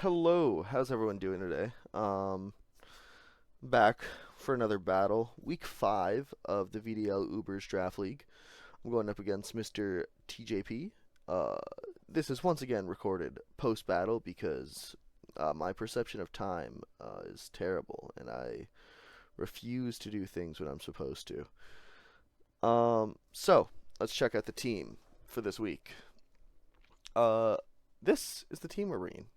Hello, how's everyone doing today? Back for another battle, week 5 of the VDL Ubers Draft League. I'm going up against Mr. TJP. Uh, this is once again recorded post-battle because my perception of time is terrible, and I refuse to do things when I'm supposed to. So let's check out the team for this week. Uh, this is the team we're bringing.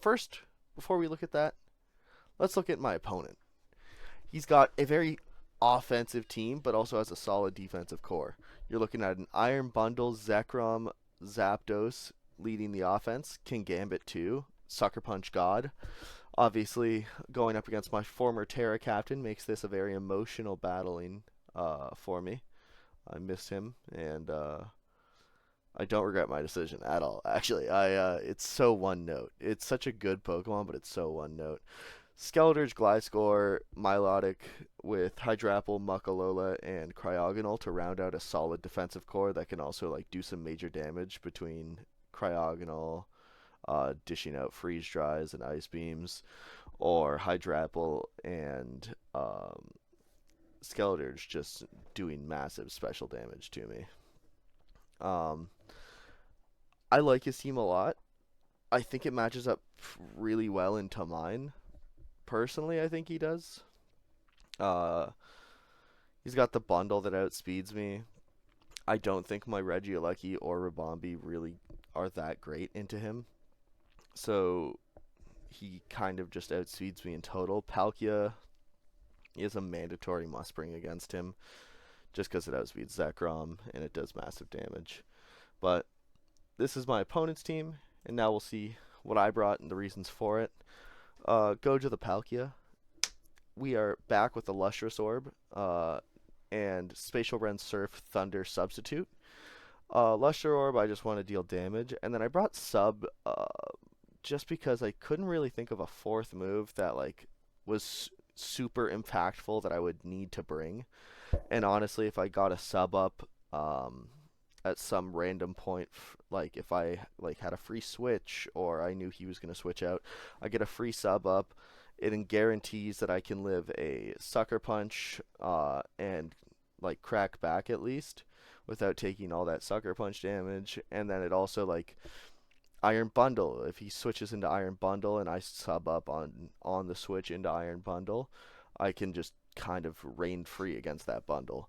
First, before we look at that, let's look at my opponent. He's got a very offensive team, but also has a solid defensive core. You're looking at an Iron Bundle, Zekrom, Zapdos leading the offense, King Gambit 2, Sucker Punch God. Obviously, going up against my former Terra captain makes this a very emotional battling for me. I miss him, and I don't regret my decision at all. Actually, it's so one note. It's such a good Pokemon, but it's so one note. Skeletor's Gliscor, Milotic with Hydrapple, Muckalola, and Cryogonal to round out a solid defensive core that can also like do some major damage between Cryogonal, dishing out Freeze Dries and Ice Beams, or Hydrapple and Skeletor's just doing massive special damage to me. Um, I like his team a lot. I think it matches up really well into mine. Personally, I think he does. Uh, he's got the bundle that outspeeds me. I don't think my Regieleki or Rabombi really are that great into him. So he kind of just outspeeds me in total. Palkia is a mandatory must bring against him just because it outspeeds Zekrom and it does massive damage. But this is my opponent's team, and now we'll see what I brought and the reasons for it. Go to the Palkia. We are back with the Lustrous Orb and Spatial Rend Surf Thunder Substitute. Lustre Orb, I just want to deal damage. And then I brought Sub just because I couldn't really think of a fourth move that like was super impactful that I would need to bring. And honestly, if I got a Sub up at some random point, like if I like had a free switch or I knew he was going to switch out, I get a free Sub up. It guarantees that I can live a Sucker Punch and like crack back at least without taking all that Sucker Punch damage. And then it also like Iron Bundle. If he switches into Iron Bundle and I sub up on the switch into Iron Bundle, I can just kind of reign free against that bundle.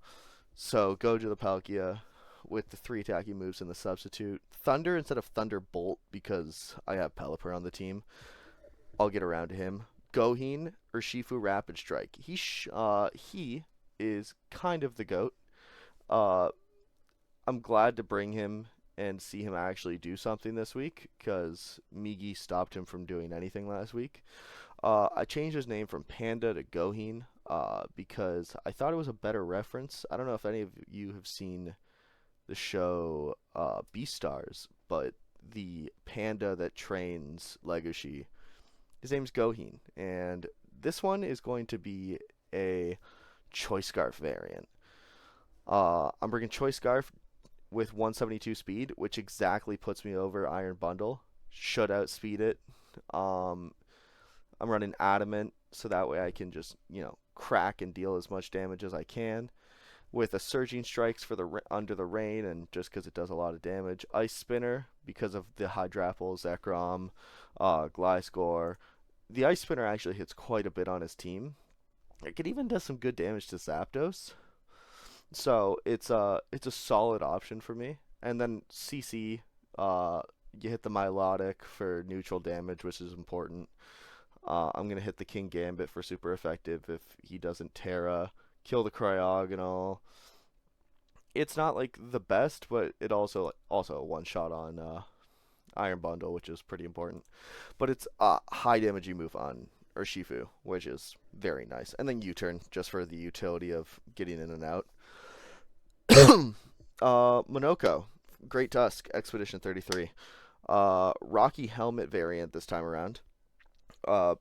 So go to the Palkia with the 3 attacking moves and the substitute. Thunder instead of Thunderbolt because I have Pelipper on the team. I'll get around to him. Goheen or Shifu Rapid Strike. He is kind of the GOAT. Uh, I'm glad to bring him and see him actually do something this week because Migi stopped him from doing anything last week. I changed his name from Panda to Goheen because I thought it was a better reference. I don't know if any of you have seen the show Beastars, but the panda that trains Legoshi, his name's Goheen, and this one is going to be a Choice Scarf variant. I'm bringing Choice Scarf with 172 speed, which exactly puts me over Iron Bundle. Should outspeed it. I'm running Adamant, so that way I can just, crack and deal as much damage as I can. With a Surging Strikes for the Under the Rain, and just because it does a lot of damage. Ice Spinner, because of the Hydrapple, Zekrom, Gliscor. The Ice Spinner actually hits quite a bit on his team. It even does some good damage to Zapdos. So it's a solid option for me. And then CC, you hit the Milotic for neutral damage, which is important. I'm gonna hit the King Gambit for super effective if he doesn't Terra. Kill the Cryogonal. It's not like the best, but it also a one shot on Iron Bundle, which is pretty important. But it's a high damage move on Urshifu, which is very nice. And then U-turn just for the utility of getting in and out. Monoko, Great Tusk, Expedition 33. Rocky Helmet variant this time around.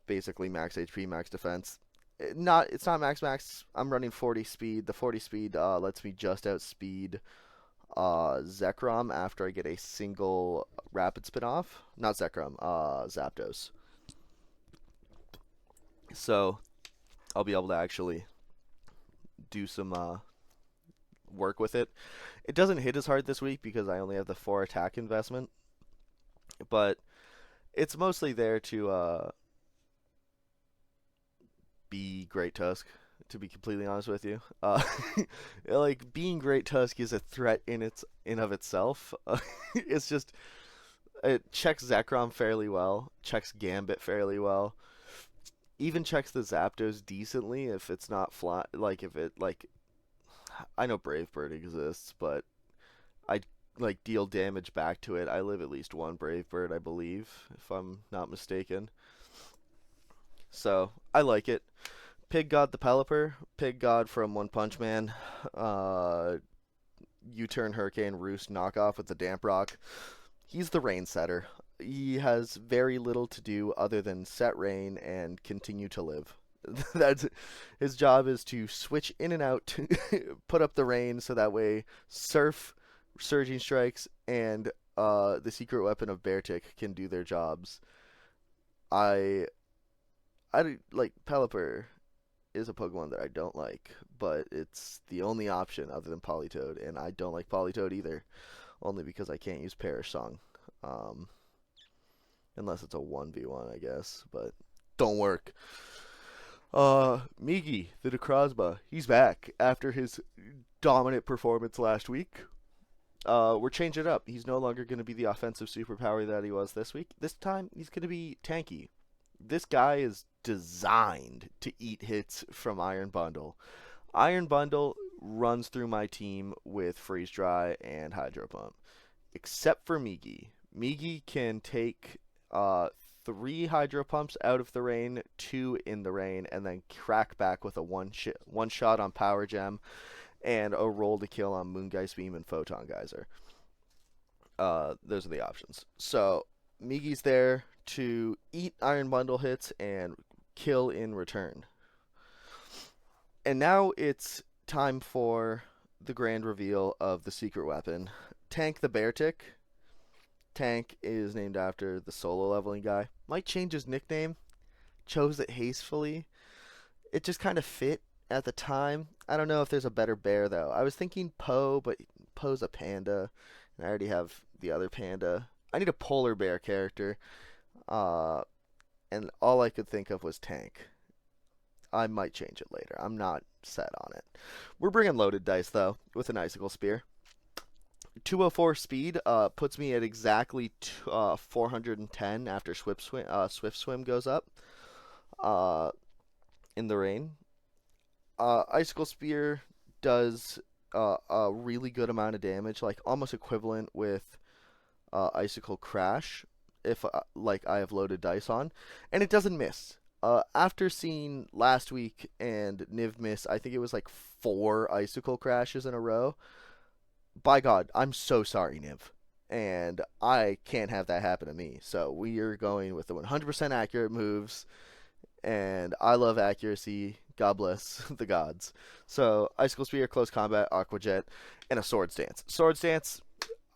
Basically max HP, max defense. It's not max. I'm running 40 speed. The 40 speed lets me just outspeed Zekrom after I get a single rapid spin off. Not Zekrom, Zapdos. So I'll be able to actually do some work with it. It doesn't hit as hard this week because I only have the 4 attack investment, but it's mostly there to be Great Tusk. To be completely honest with you, like being Great Tusk is a threat in of itself. It's just it checks Zekrom fairly well, checks Gambit fairly well, even checks the Zapdos decently if it's not flat. Like if it like I know Brave Bird exists, but I like deal damage back to it. I live at least one Brave Bird, I believe, if I'm not mistaken. So I like it. Pig God the Pelipper, Pig God from One Punch Man, uh, U-turn Hurricane Roost knockoff with the Damp Rock. He's the rain setter. He has very little to do other than set rain and continue to live. That's his job is to switch in and out, put up the rain so that way Surf, Surging Strikes, and the secret weapon of Beartic can do their jobs. I like Pelipper is a Pokemon that I don't like, but it's the only option other than Politoed, and I don't like Politoed either, only because I can't use Perish Song. Um, unless it's a 1v1, I guess, but don't work. Migi, the Necrozma, he's back after his dominant performance last week. We're changing it up. He's no longer going to be the offensive superpower that he was this week. This time, he's going to be tanky. This guy is designed to eat hits from Iron Bundle. Iron Bundle runs through my team with Freeze Dry and Hydro Pump, except for Migi. Migi can take 3 Hydro Pumps out of the rain, 2 in the rain, and then crack back with a one shot on Power Gem and a roll to kill on Moongeist Beam and Photon Geyser. Those are the options. So Migi's there to eat Iron Bundle hits and kill in return. And now it's time for the grand reveal of the secret weapon. Tank the Beartic. Tank is named after the solo leveling guy. Might change his nickname. Chose it hastily. It just kind of fit at the time. I don't know if there's a better bear though. I was thinking Poe, but Poe's a panda, and I already have the other panda. I need a polar bear character, uh, and all I could think of was Tank. I might change it later. I'm not set on it. We're bringing loaded dice though with an icicle spear. 204 speed puts me at exactly 410 after Swift Swim goes up uh, in the rain. Icicle Spear does a really good amount of damage, like almost equivalent with Icicle Crash if like I have loaded dice on, and it doesn't miss. After seeing last week and Niv miss, I think it was like 4 Icicle Crashes in a row. By God, I'm so sorry, Niv. And I can't have that happen to me. So we are going with the 100% accurate moves. And I love accuracy. God bless the gods. So Icicle Spear, Close Combat, Aqua Jet, and a Sword Stance. Sword Stance,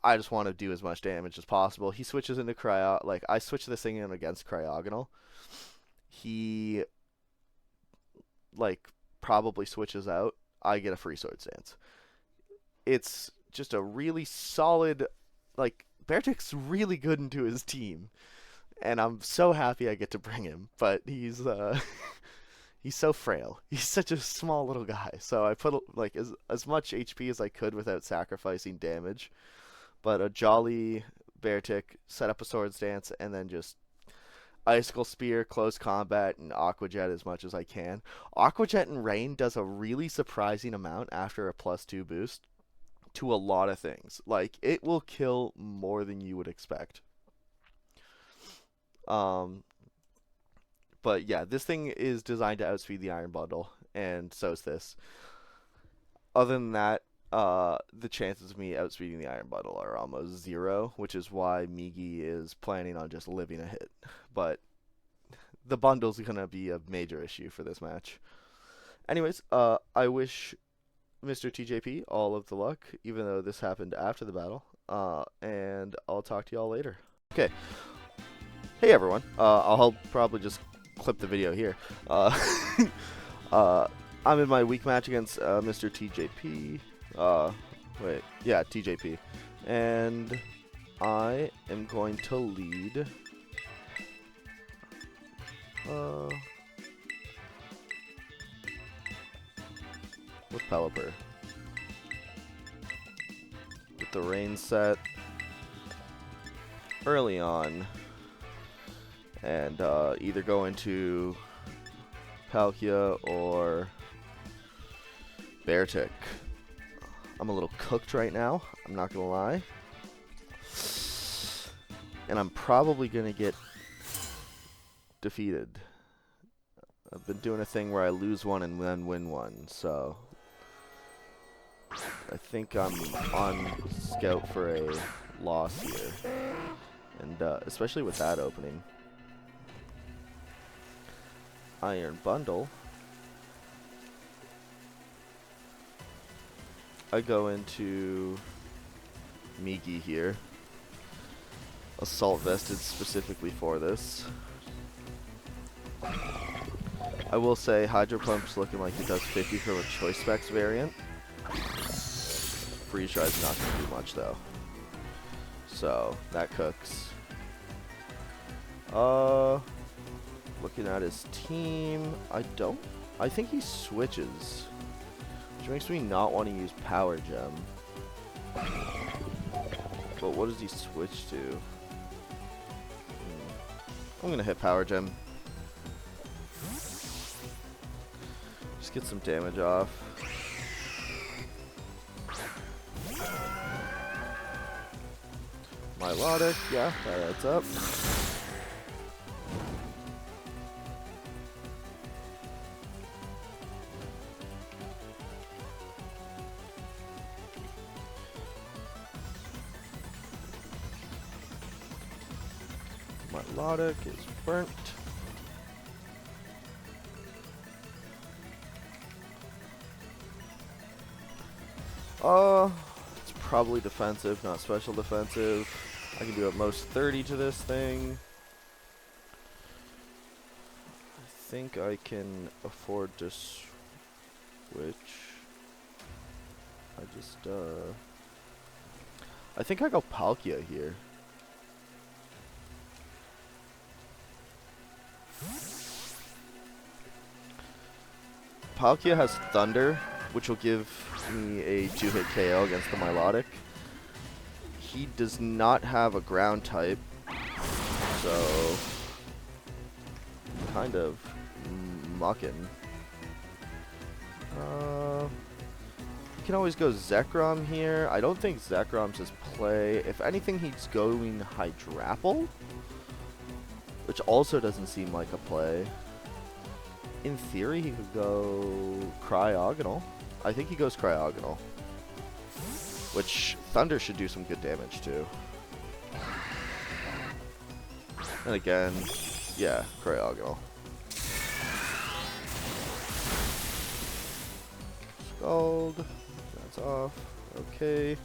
I just want to do as much damage as possible. He switches into Cryo. Like, I switch this thing in against Cryogonal. He, like, probably switches out. I get a free Sword Stance. It's just a really solid, like, Beartic's really good into his team, and I'm so happy I get to bring him. But he's he's so frail. He's such a small little guy. So I put like as much HP as I could without sacrificing damage. But a jolly Beartic, set up a Sword Stance, and then just Icicle Spear, Close Combat, and Aqua Jet as much as I can. Aqua Jet and Rain does a really surprising amount after a +2 boost to a lot of things. Like, it will kill more than you would expect. Um, but yeah, this thing is designed to outspeed the Iron Bundle, and so is this. Other than that, the chances of me outspeeding the Iron Bundle are almost 0, which is why Migi is planning on just living a hit. But the bundle's gonna be a major issue for this match. Anyways, I wish MrTJP all of the luck, even though this happened after the battle. And I'll talk to y'all later. Okay. Hey everyone. I'll probably just clip the video here. I'm in my week match against MrTJP. Wait, yeah, TJP, and I am going to lead. With Pelipper. Get the rain set early on, and either go into Palkia or Beartic. I'm a little cooked right now, I'm not gonna lie. And I'm probably gonna get defeated. I've been doing a thing where I lose one and then win one, so I think I'm on scout for a loss here. And especially with that opening. Iron Bundle. I go into Migi here. Assault vested specifically for this. I will say Hydro Pump's looking like it does 50 from a Choice Specs variant. Freeze Drive's not going to do much though. So, that cooks. Looking at his team, I think he switches. Which makes me not want to use Power Gem. But what does he switch to? I'm going to hit Power Gem. Just get some damage off. Milotic, yeah, that adds up. Milotic is burnt. It's probably defensive, not special defensive. I can do at most 30 to this thing. I think I can afford to switch. I think I go Palkia here. Palkia has Thunder, which will give me a 2-hit KO against the Milotic. He does not have a ground type, so kind of mucking. You can always go Zekrom here. I don't think Zekrom's his play. If anything, he's going Hydrapple, which also doesn't seem like a play. In theory, he could go Cryogonal. I think he goes Cryogonal, which Thunder should do some good damage too. And again, yeah, Cryogonal. Scald, that's off, okay.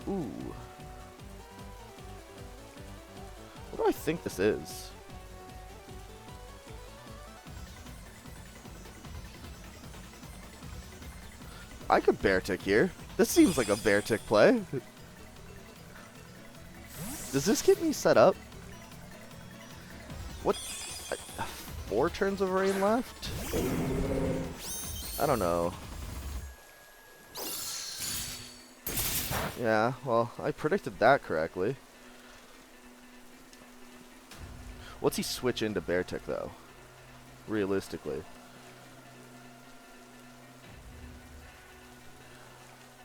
Ooh. What do I think this is? I could Beartic here. This seems like a Beartic play. Does this get me set up? What? 4 turns of rain left? I don't know. Yeah, well, I predicted that correctly. What's he switch into Beartic though? Realistically.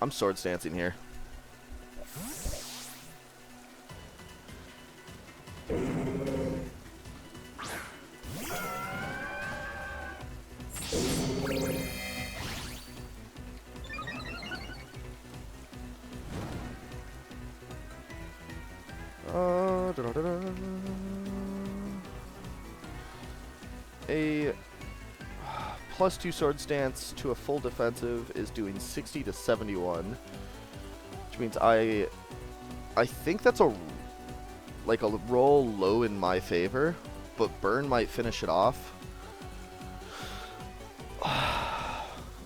I'm sword stancing here. A +2 sword stance to a full defensive is doing 60 to 71, which means I I think that's a roll low in my favor, but Burn might finish it off.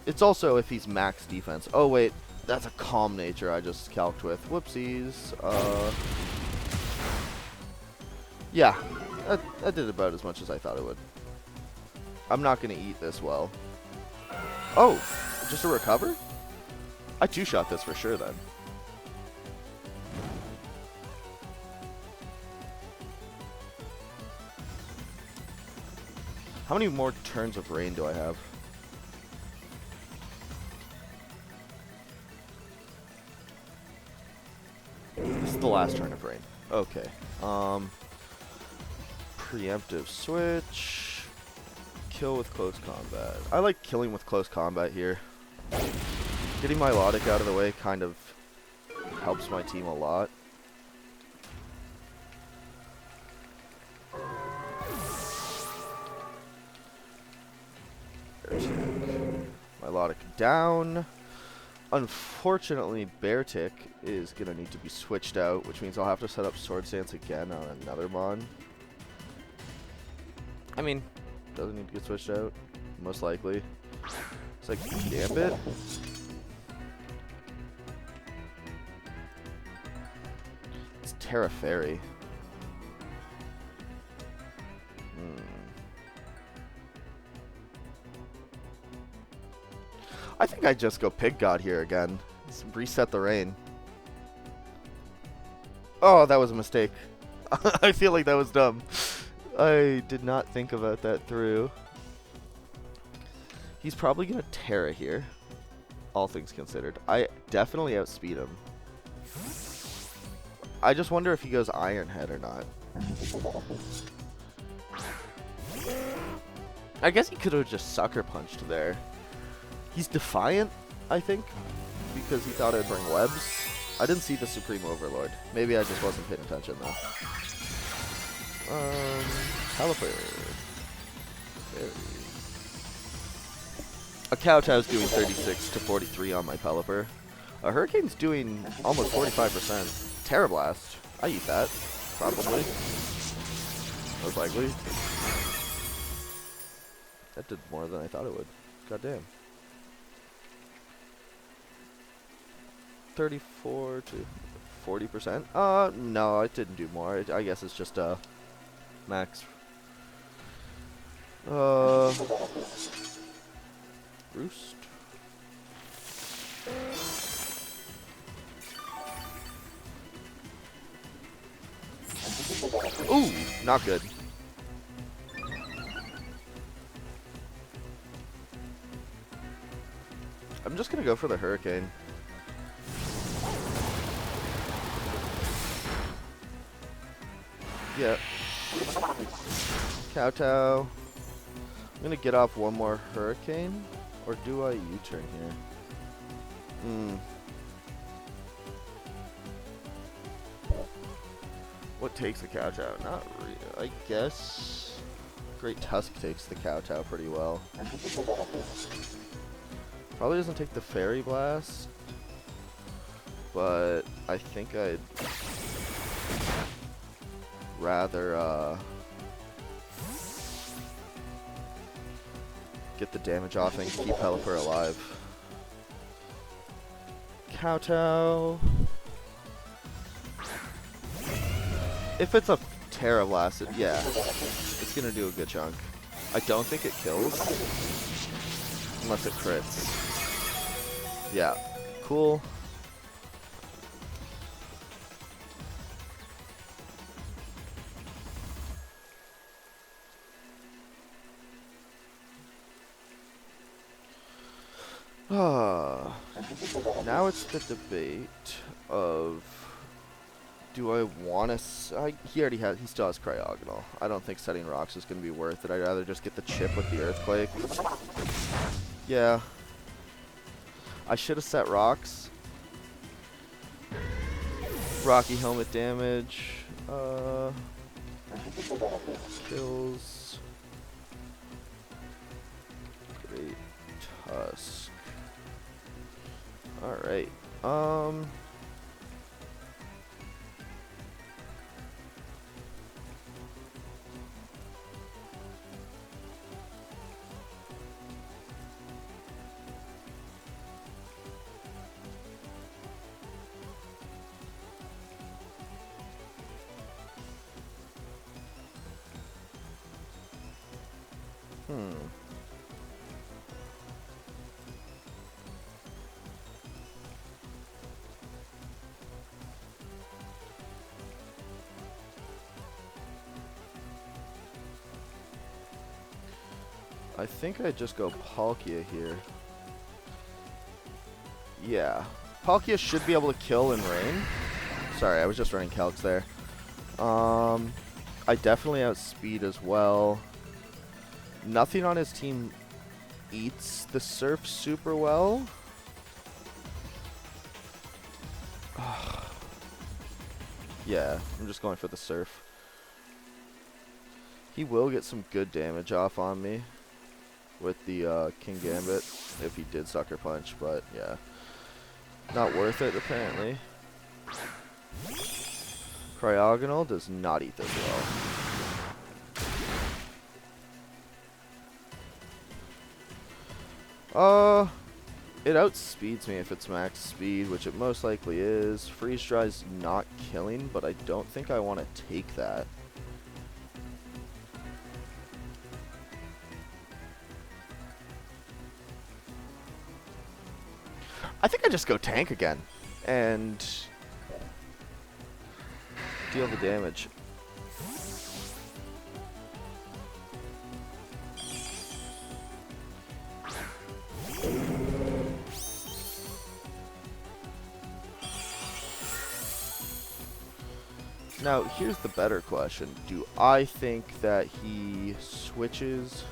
It's also if he's max defense. Oh wait, that's a Calm Nature I just calced with. Whoopsies. Yeah, I did about as much as I thought it would. I'm not gonna eat this well. Oh, just a recover? I two-shot this for sure then. How many more turns of rain do I have? This is the last turn of rain. Okay. Preemptive switch. Kill with close combat. I like killing with close combat here. Getting my Melodic out of the way kind of helps my team a lot. Melodic down. Unfortunately, Bear Tick is going to need to be switched out, which means I'll have to set up Sword Stance again on another Mon. I mean, doesn't need to get switched out, most likely. It's like Gambit. It's Terra Fairy. I think I just go Pig God here again. Just reset the rain. Oh, that was a mistake. I feel like that was dumb. I did not think about that through. He's probably going to Terra here, all things considered. I definitely outspeed him. I just wonder if he goes Iron Head or not. I guess he could have just Sucker Punched there. He's Defiant, I think, because he thought I'd bring webs. I didn't see the Supreme Overlord. Maybe I just wasn't paying attention, though. Caliper. A Kowtow's doing 36 to 43 on my Pelipper. A Hurricane's doing almost 45%. Terra Blast. I eat that. Probably. Most likely. That did more than I thought it would. Goddamn. 34 to 40%? No, it didn't do more. I guess it's just max. Roost. Ooh, not good. I'm just gonna go for the Hurricane. Yep. Kowtow. I'm gonna get off one more Hurricane, or do I U-turn here? What takes the Kowtow? Not really. I guess Great Tusk takes the Kowtow pretty well. Probably doesn't take the Fairy Blast, but I think I'd rather get the damage off and keep Pelipper alive. Kowtow. If it's a Terra Blast, yeah, it's gonna do a good chunk. I don't think it kills unless it crits. Yeah, cool. Now it's the debate of, do I want to? He still has Cryogonal. I don't think setting rocks is going to be worth it. I'd rather just get the chip with the Earthquake. Yeah. I should have set rocks. Rocky Helmet damage. Kills. Great Tusk. Alright. I think I just go Palkia here. Yeah. Palkia should be able to kill in rain. Sorry, I was just running calcs there. I definitely outspeed as well. Nothing on his team eats the surf super well. Yeah, I'm just going for the surf. He will get some good damage off on me with the King Gambit if he did Sucker Punch, but yeah. Not worth it, apparently. Cryogonal does not eat this well. It outspeeds me if it's max speed, which it most likely is. Freeze Dry's not killing, but I don't think I want to take that. I think I just go tank again and deal the damage. Now, here's the better question. Do I think that he switches?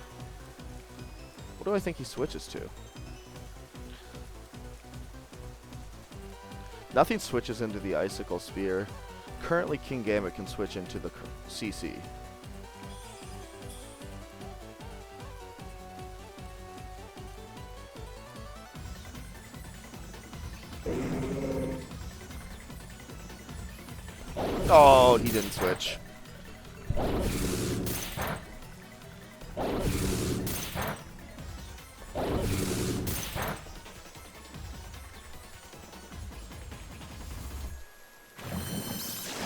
What do I think he switches to? Nothing switches into the Icicle Spear. Currently, King Gambit can switch into the CC. Oh, he didn't switch.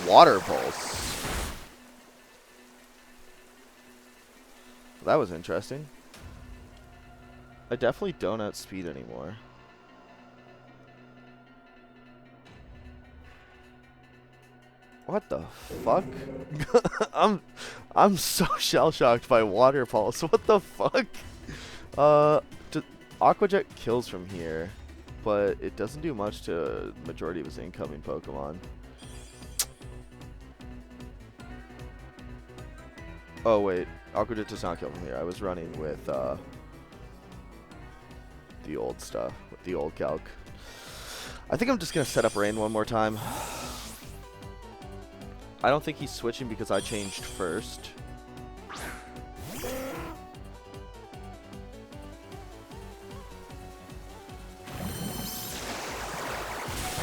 Water Pulse. That was interesting. I definitely don't outspeed anymore. What the fuck? I'm so shell shocked by Water Pulse. What the fuck? Aqua Jet kills from here, but it doesn't do much to majority of his incoming Pokemon. Oh wait, Aqua Jet does not kill from here. I was running with the old stuff, with the old calc. I think I'm just gonna set up Rain one more time. I don't think he's switching because I changed first.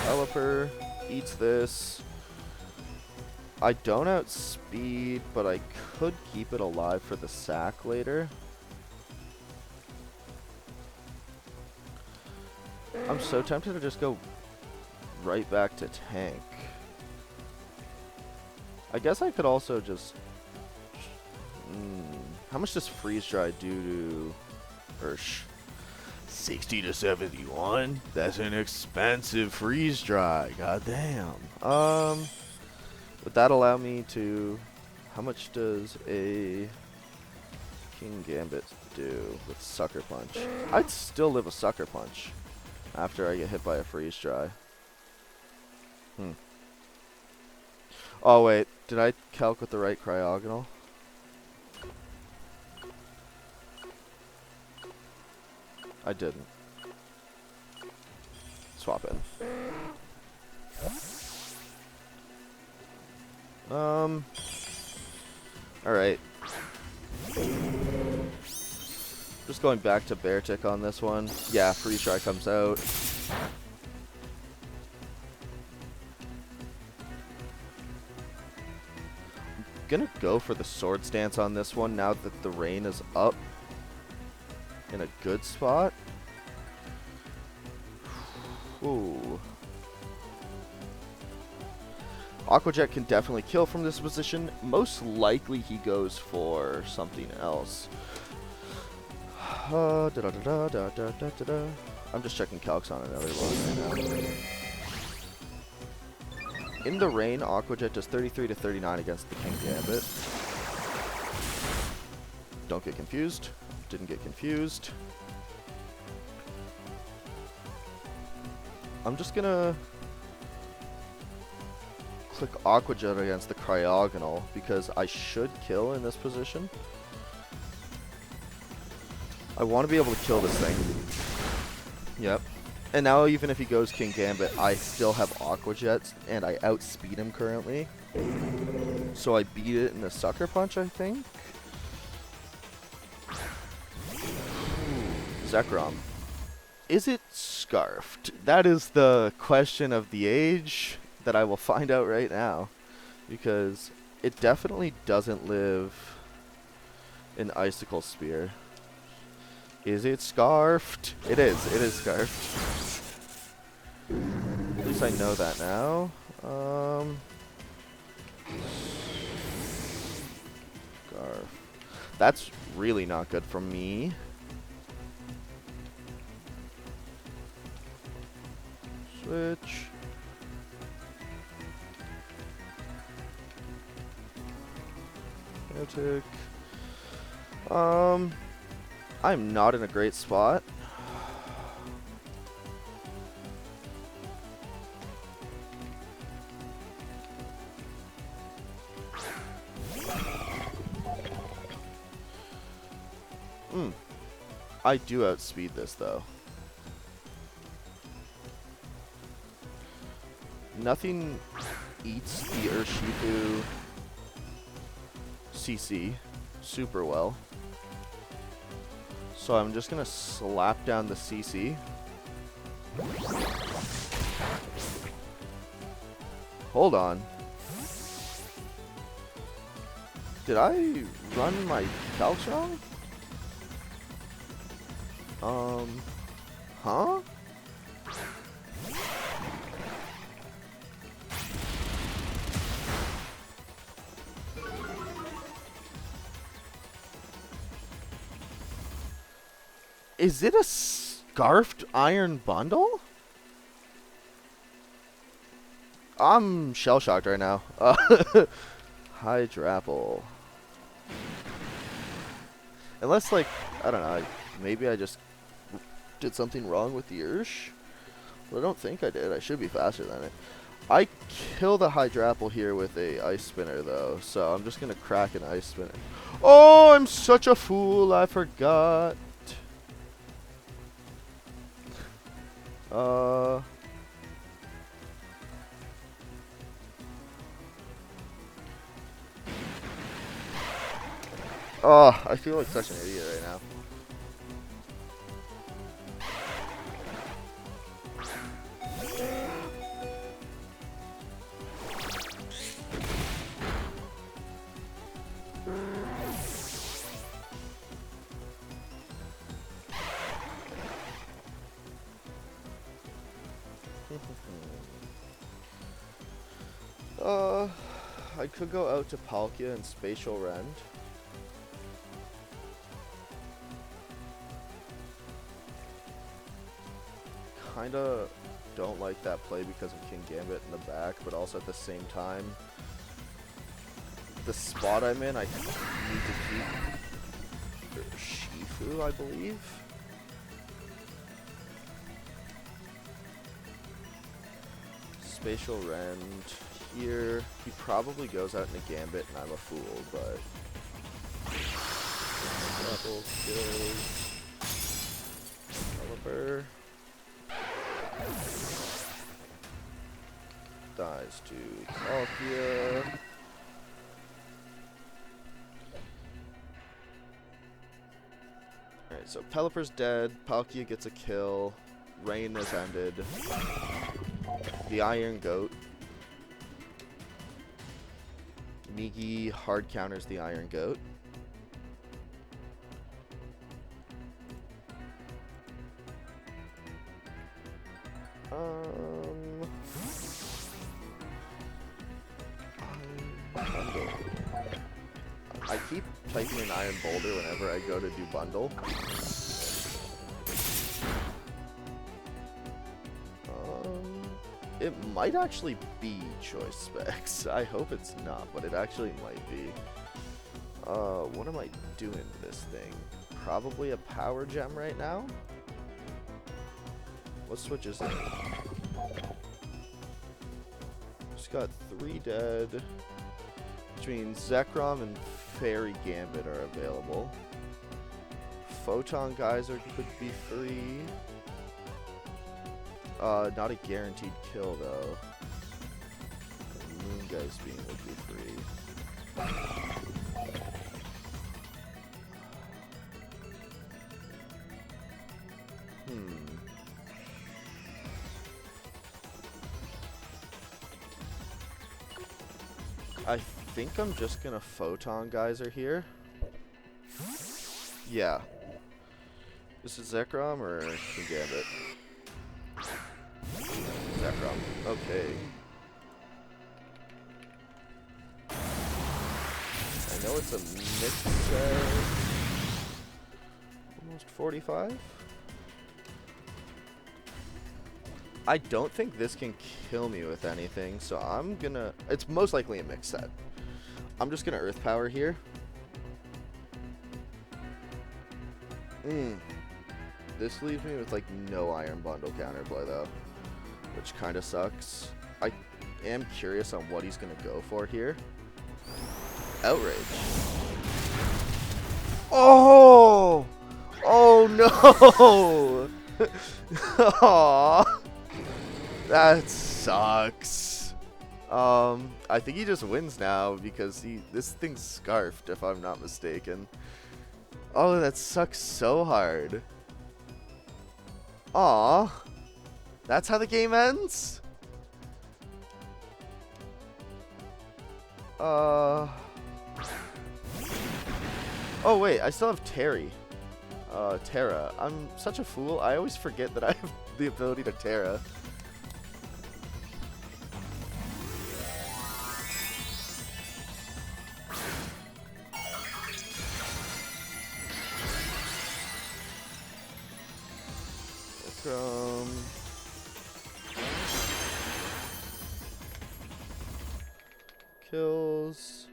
Developer eats this. I don't outspeed, but I could keep it alive for the sack later. I'm so tempted to just go right back to tank. I guess I could also just... how much does Freeze Dry do to Ursh? 60 to 71? That's an expensive Freeze Dry. God damn. Would that allow me to... How much does a King Gambit do with Sucker Punch? I'd still live a Sucker Punch after I get hit by a Freeze Dry. Oh wait, did I calc with the right Cryogonal? I didn't. Swap in. Alright. Just going back to Bear Tick on this one. Yeah, Freeze Dry comes out. Gonna go for the Sword Stance on this one now that the rain is up in a good spot. Ooh. Aqua Jet can definitely kill from this position. Most likely he goes for something else. I'm just checking calcs on another one right now. In the rain, Aqua Jet does 33 to 39 against the King Gambit. Don't get confused. Didn't get confused. I'm just gonna click Aqua Jet against the Cryogonal because I should kill in this position. I want to be able to kill this thing. Yep. And now even if he goes King Gambit, I still have Aqua Jets, and I outspeed him currently. So I beat it in a Sucker Punch, I think. Zekrom. Is it Scarfed? That is the question of the age that I will find out right now. Because it definitely doesn't live in Icicle Spear. Is it Scarfed? It is. It is Scarfed. At least I know that now. Scarf. That's really not good for me. Switch. Antic. I'm not in a great spot. I do outspeed this though. Nothing eats the Urshifu CC super well. So I'm just gonna slap down the CC. Hold on. Did I run my calcs wrong? Huh? Is it a Scarfed Iron Bundle? I'm shell-shocked right now. Hydrapple. Unless, like, I don't know, maybe I just did something wrong with the Ursh? But I don't think I did. I should be faster than it. I kill the Hydrapple here with a Ice Spinner, though, so I'm just going to crack an Ice Spinner. Oh, I'm such a fool. I forgot. Oh, I feel like such an idiot right now. I could go out to Palkia and Spatial Rend. Kinda don't like that play because of King Gambit in the back, but also at the same time, the spot I'm in, I need to keep Shifu, I believe. Spatial Rend here. He probably goes out in a Gambit and I'm a fool, but double kills. Caliber. Dies to Palkia. Alright, so Pelipper's dead, Palkia gets a kill, Rain has ended. The Iron Goat. Migi hard counters the Iron Goat. I keep typing in Iron Boulder whenever I go to do bundle. it might actually be choice specs. I hope it's not, but it actually might be. What am I doing to this thing? Probably a power gem right now? What switch is it? Just got 3 dead. Which means Zekrom and Fairy Gambit are available. Photon Geyser could be free. Not a guaranteed kill though. Moon Geist Beam would be free. I think I'm just gonna Photon Geyser here. Yeah. This is Zekrom or King Gambit? Zekrom. Okay. I know it's a mixed set. Almost 45. I don't think this can kill me with anything, so I'm gonna... It's most likely a mixed set. I'm just gonna Earth Power here. This leaves me with, like, no Iron Bundle counterplay, though. Which kind of sucks. I am curious on what he's gonna go for here. Outrage. Oh! Oh, no! Aww. That sucks. I think he just wins now because this thing's scarfed, if I'm not mistaken. Oh, that sucks so hard. Aw. That's how the game ends? Oh wait, I still have Terra. I'm such a fool. I always forget that I have the ability to Terra. Kills.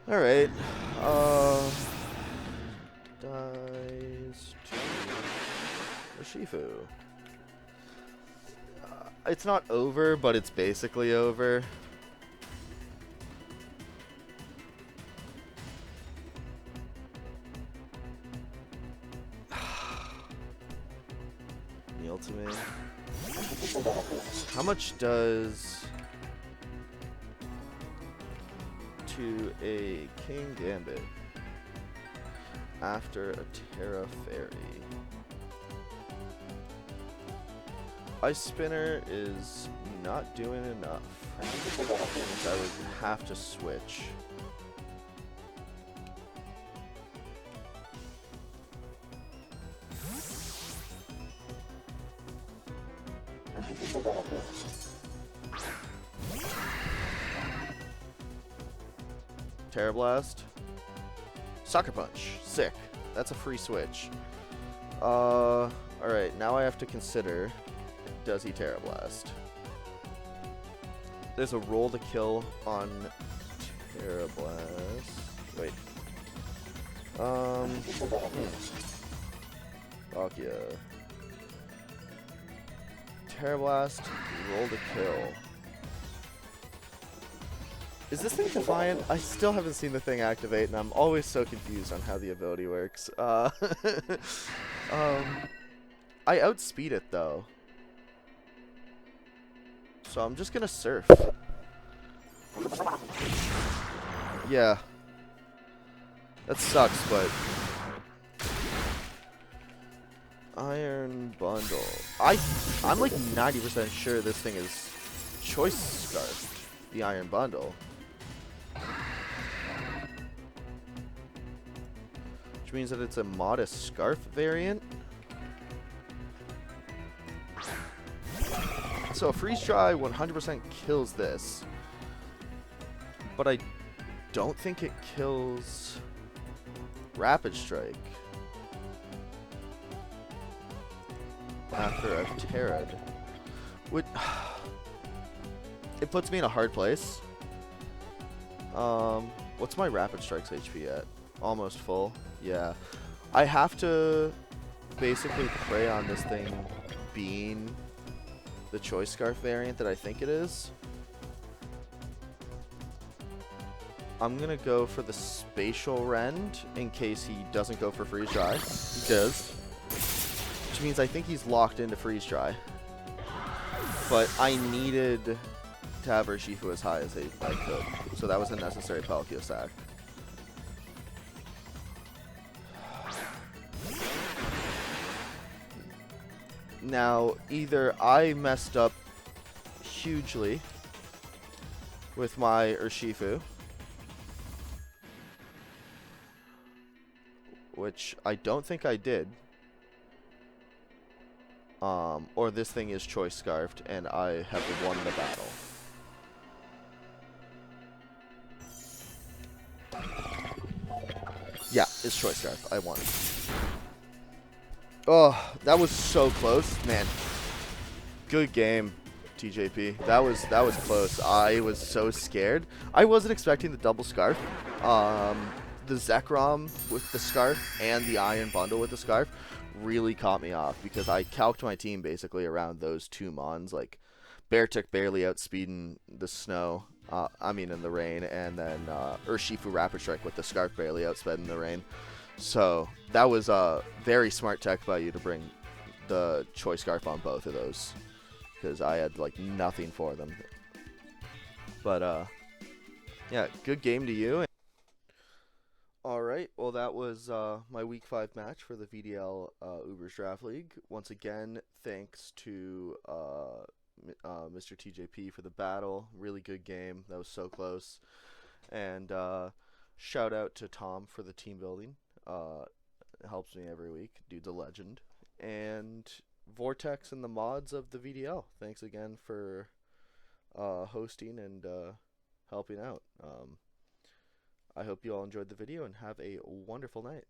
All right. Dies to Urshifu. It's not over, but it's basically over. The ultimate. How much does to a King Gambit after a Terra Fairy? Ice Spinner is not doing enough. I would have to switch. Terra Blast. Sucker Punch. Sick. That's a free switch. Alright, now I have to consider, does he Terra Blast? There's a roll to kill on Terra Blast. Wait. Fuck yeah. Terra Blast, roll to kill. Is this thing Defiant? I still haven't seen the thing activate, and I'm always so confused on how the ability works. I outspeed it, though. So I'm just gonna Surf. Yeah. That sucks, but... Iron Bundle. I'm like 90% sure this thing is Choice Scarfed, the Iron Bundle. Which means that it's a modest Scarf variant. So a Freeze Dry 100% kills this. But I don't think it kills Rapid Strike. After I've Terra'd. Would it puts me in a hard place. What's my Rapid Strike's HP at? Almost full. Yeah. I have to basically prey on this thing being the Choice Scarf variant that I think it is. I'm gonna go for the Spatial Rend in case he doesn't go for Freeze Dry. He does. Which means I think he's locked into Freeze Dry. But I needed to have Urshifu as high as I could. So that was a necessary Palkia sack. Now, either I messed up hugely with my Urshifu, which I don't think I did, or this thing is Choice Scarfed and I have won the battle. Yeah, it's Choice Scarf. I won. Oh, that was so close, man. Good game, TJP. That was close. I was so scared. I wasn't expecting the double scarf. The Zekrom with the scarf and the Iron Bundle with the scarf really caught me off because I calced my team basically around those two mons. Like Beartic barely outspeeding the snow. In the rain, and then Urshifu Rapid Strike with the scarf barely outspeeding the rain. So that was a very smart tech by you to bring the Choice Scarf on both of those, because I had like nothing for them. But yeah, good game to you. Alright, well that was my Week 5 match for the VDL Ubers Draft League. Once again, thanks to MrTJP for the battle. Really good game. That was so close. And shout out to Tom for the team building. It helps me every week. Dude's a legend. And Vortex and the mods of the VDL. Thanks again for hosting and helping out. I hope you all enjoyed the video and have a wonderful night.